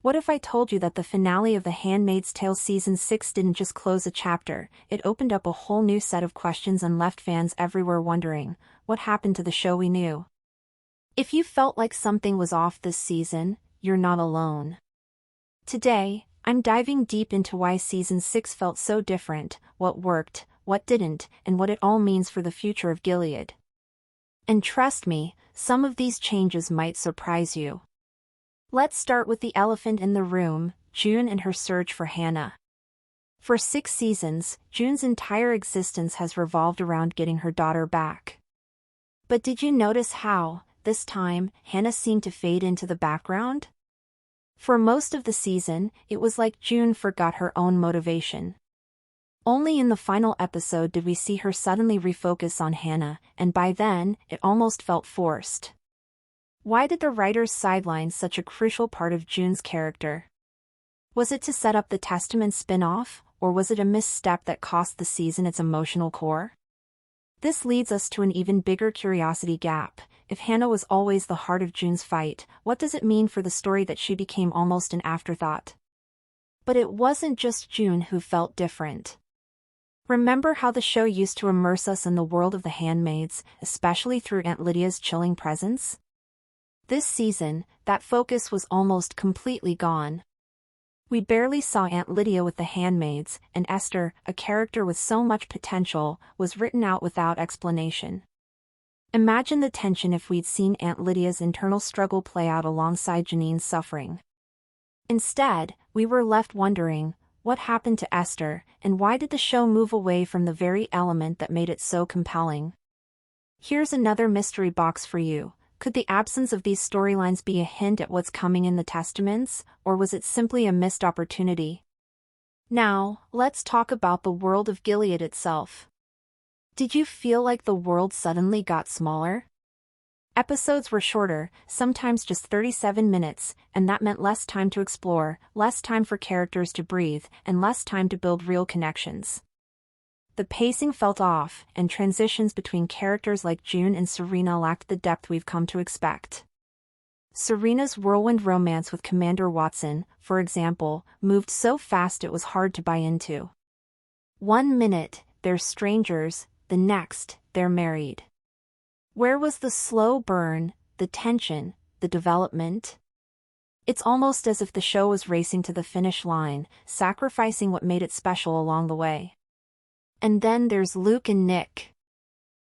What if I told you that the finale of The Handmaid's Tale Season 6 didn't just close a chapter, it opened up a whole new set of questions and left fans everywhere wondering, what happened to the show we knew? If you felt like something was off this season, you're not alone. Today, I'm diving deep into why Season 6 felt so different, what worked, what didn't, and what it all means for the future of Gilead. And trust me, some of these changes might surprise you. Let's start with the elephant in the room, June and her search for Hannah. For 6 seasons, June's entire existence has revolved around getting her daughter back. But did you notice how, this time, Hannah seemed to fade into the background? For most of the season, it was like June forgot her own motivation. Only in the final episode did we see her suddenly refocus on Hannah, and by then, it almost felt forced. Why did the writers sideline such a crucial part of June's character? Was it to set up the Testament spin-off, or was it a misstep that cost the season its emotional core? This leads us to an even bigger curiosity gap. If Hannah was always the heart of June's fight, what does it mean for the story that she became almost an afterthought? But it wasn't just June who felt different. Remember how the show used to immerse us in the world of the handmaids, especially through Aunt Lydia's chilling presence? This season, that focus was almost completely gone. We barely saw Aunt Lydia with the handmaids, and Esther, a character with so much potential, was written out without explanation. Imagine the tension if we'd seen Aunt Lydia's internal struggle play out alongside Janine's suffering. Instead, we were left wondering, what happened to Esther, and why did the show move away from the very element that made it so compelling? Here's another mystery box for you. Could the absence of these storylines be a hint at what's coming in the Testaments, or was it simply a missed opportunity? Now, let's talk about the world of Gilead itself. Did you feel like the world suddenly got smaller? Episodes were shorter, sometimes just 37 minutes, and that meant less time to explore, less time for characters to breathe, and less time to build real connections. The pacing felt off, and transitions between characters like June and Serena lacked the depth we've come to expect. Serena's whirlwind romance with Commander Watson, for example, moved so fast it was hard to buy into. 1 minute, they're strangers, the next, they're married. Where was the slow burn, the tension, the development? It's almost as if the show was racing to the finish line, sacrificing what made it special along the way. And then there's Luke and Nick.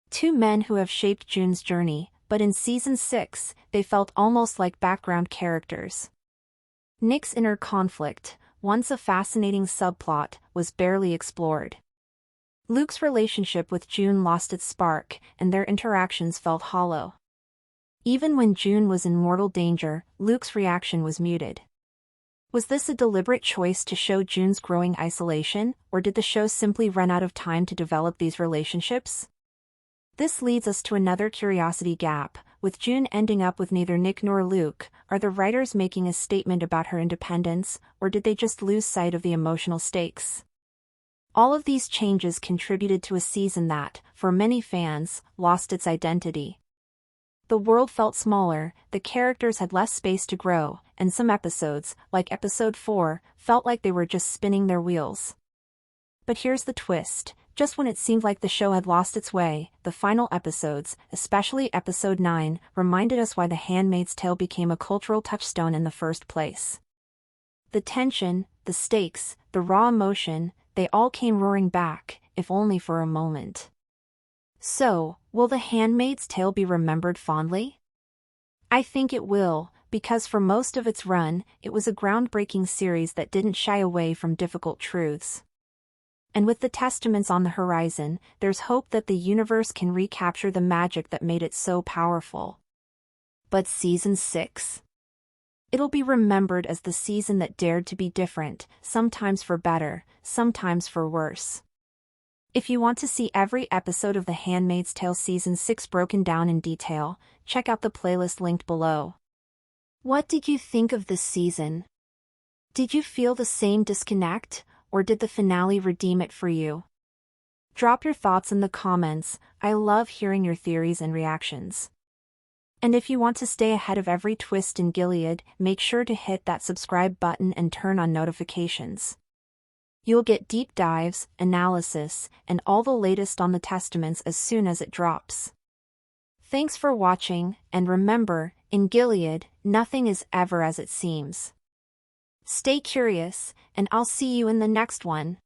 2 men who have shaped June's journey, but in Season 6, they felt almost like background characters. Nick's inner conflict, once a fascinating subplot, was barely explored. Luke's relationship with June lost its spark, and their interactions felt hollow. Even when June was in mortal danger, Luke's reaction was muted. Was this a deliberate choice to show June's growing isolation, or did the show simply run out of time to develop these relationships? This leads us to another curiosity gap. With June ending up with neither Nick nor Luke, are the writers making a statement about her independence, or did they just lose sight of the emotional stakes? All of these changes contributed to a season that, for many fans, lost its identity. The world felt smaller, the characters had less space to grow, and some episodes, like Episode 4, felt like they were just spinning their wheels. But here's the twist. Just when it seemed like the show had lost its way, the final episodes, especially Episode 9, reminded us why The Handmaid's Tale became a cultural touchstone in the first place. The tension, the stakes, the raw emotion, they all came roaring back, if only for a moment. So, will The Handmaid's Tale be remembered fondly? I think it will, because for most of its run, it was a groundbreaking series that didn't shy away from difficult truths. And with the Testaments on the horizon, there's hope that the universe can recapture the magic that made it so powerful. But Season 6? It'll be remembered as the season that dared to be different, sometimes for better, sometimes for worse. If you want to see every episode of The Handmaid's Tale Season 6 broken down in detail, check out the playlist linked below. What did you think of this season? Did you feel the same disconnect, or did the finale redeem it for you? Drop your thoughts in the comments. I love hearing your theories and reactions. And if you want to stay ahead of every twist in Gilead, make sure to hit that subscribe button and turn on notifications. You'll get deep dives, analysis, and all the latest on the Testaments as soon as it drops. Thanks for watching, and remember, in Gilead, nothing is ever as it seems. Stay curious, and I'll see you in the next one.